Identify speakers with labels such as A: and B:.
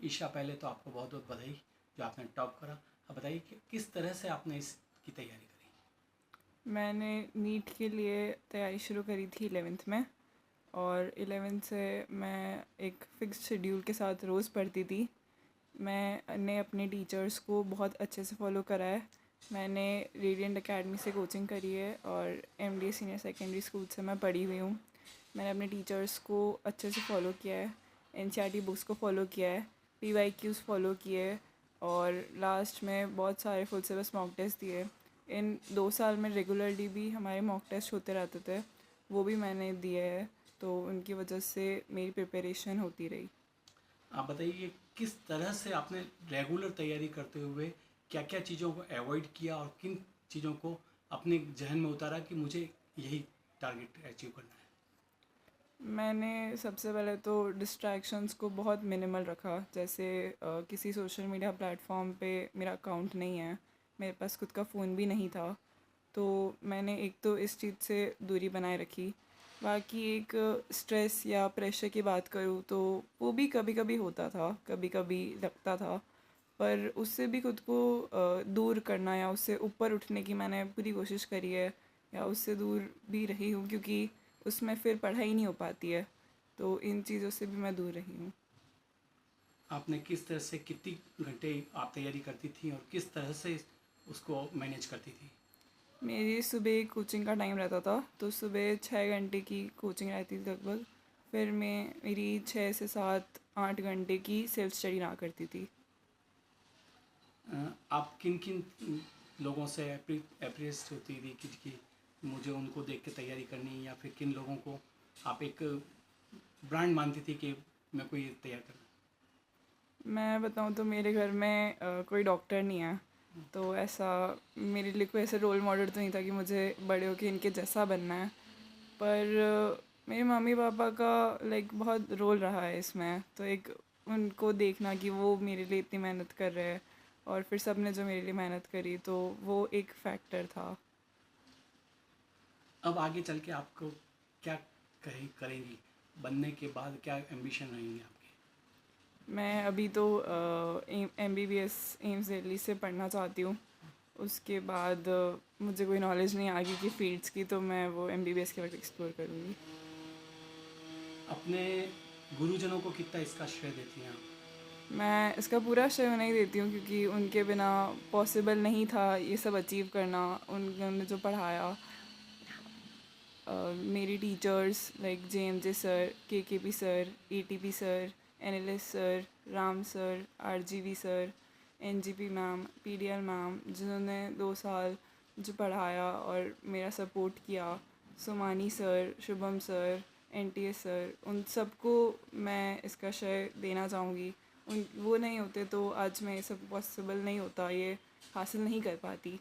A: ईशा, पहले तो आपको बहुत बहुत बधाई जो आपने टॉप करा। अब बताइए कि किस तरह से आपने इसकी तैयारी करी।
B: मैंने नीट के लिए तैयारी शुरू करी थी 11th में, और 11th से मैं एक फ़िक्स शेड्यूल के साथ रोज़ पढ़ती थी। मैंने अपने टीचर्स को बहुत अच्छे से फॉलो करा है। मैंने रेडियंट एकेडमी से कोचिंग करी है और एमडीए सीनियर सेकेंडरी स्कूल से मैं पढ़ी हुई हूँ। मैंने अपने टीचर्स को अच्छे से फॉलो किया है, एनसीईआरटी बुक्स को फॉलो किया है, पीवाईक्यूज़ फॉलो किए, और लास्ट में बहुत सारे फुल सिलेबस मॉक टेस्ट दिए। इन 2 साल में रेगुलरली भी हमारे मॉक टेस्ट होते रहते थे, वो भी मैंने दिए हैं, तो उनकी वजह से मेरी प्रिपरेशन होती रही।
A: आप बताइए कि किस तरह से आपने रेगुलर तैयारी करते हुए क्या क्या चीज़ों को अवॉइड किया और किन चीज़ों को अपने जहन में उतारा कि मुझे यही टारगेट अचीव करना है।
B: मैंने सबसे पहले तो डिस्ट्रैक्शंस को बहुत मिनिमल रखा। जैसे किसी सोशल मीडिया प्लेटफॉर्म पे मेरा अकाउंट नहीं है, मेरे पास खुद का फ़ोन भी नहीं था, तो मैंने एक तो इस चीज़ से दूरी बनाए रखी। बाकी एक स्ट्रेस या प्रेशर की बात करूँ तो वो भी कभी कभी होता था, कभी कभी लगता था, पर उससे भी खुद को दूर करना या उससे ऊपर उठने की मैंने पूरी कोशिश करी है, या उससे दूर भी रही हूँ, क्योंकि उसमें फिर पढ़ाई नहीं हो पाती है, तो इन चीज़ों से भी मैं दूर रही हूँ।
A: आपने किस तरह से कितनी घंटे आप तैयारी करती थी और किस तरह से उसको मैनेज करती थी।
B: मेरी सुबह कोचिंग का टाइम रहता था, तो सुबह 6 घंटे की कोचिंग रहती थी लगभग। फिर मेरी 6 से 7 8 घंटे की सेल्फ स्टडी ना करती थी।
A: आप किन किन लोगों से अप्रेस होती थी कि मुझे उनको देख के तैयारी करनी, या फिर किन लोगों को आप एक ब्रांड मानती थी कि मैं कोई तैयार करना।
B: मैं बताऊँ तो मेरे घर में कोई डॉक्टर नहीं है, तो ऐसा मेरे लिए कोई ऐसा रोल मॉडल तो नहीं था कि मुझे बड़े होकर इनके जैसा बनना है। पर मेरे मम्मी पापा का लाइक बहुत रोल रहा है इसमें, तो एक उनको देखना कि वो मेरे लिए इतनी मेहनत कर रहे हैं, और फिर सब ने जो मेरे लिए मेहनत करी, तो वो एक फैक्टर था।
A: अब आगे चल के आपको क्या करेंगी, बनने के बाद क्या एम्बिशन रहेंगे आपके।
B: मैं अभी तो एमबीबीएस एम्स दिल्ली से पढ़ना चाहती हूँ। उसके बाद मुझे कोई नॉलेज नहीं आगे की फील्ड्स की, तो मैं वो एमबीबीएस के वक्त एक्सप्लोर करूँगी।
A: अपने गुरुजनों को कितना इसका श्रेय देती हैं आप।
B: मैं इसका पूरा श्रेय उन्हें ही देती हूँ, क्योंकि उनके बिना पॉसिबल नहीं था ये सब अचीव करना। उन्होंने जो पढ़ाया, मेरी teachers like JMJ sir, KKP sir, ATP sir, NLS sir, Ram sir, RGV sir, NGP ma'am, PDL ma'am, जिन्होंने 2 साल जो पढ़ाया और मेरा सपोर्ट किया, Sumani sir, Shubham sir, NTS sir, उन सबको मैं इसका श्रेय देना चाहूँगी। उन वो नहीं होते तो आज मैं ये सब पॉसिबल नहीं होता, ये हासिल नहीं कर पाती।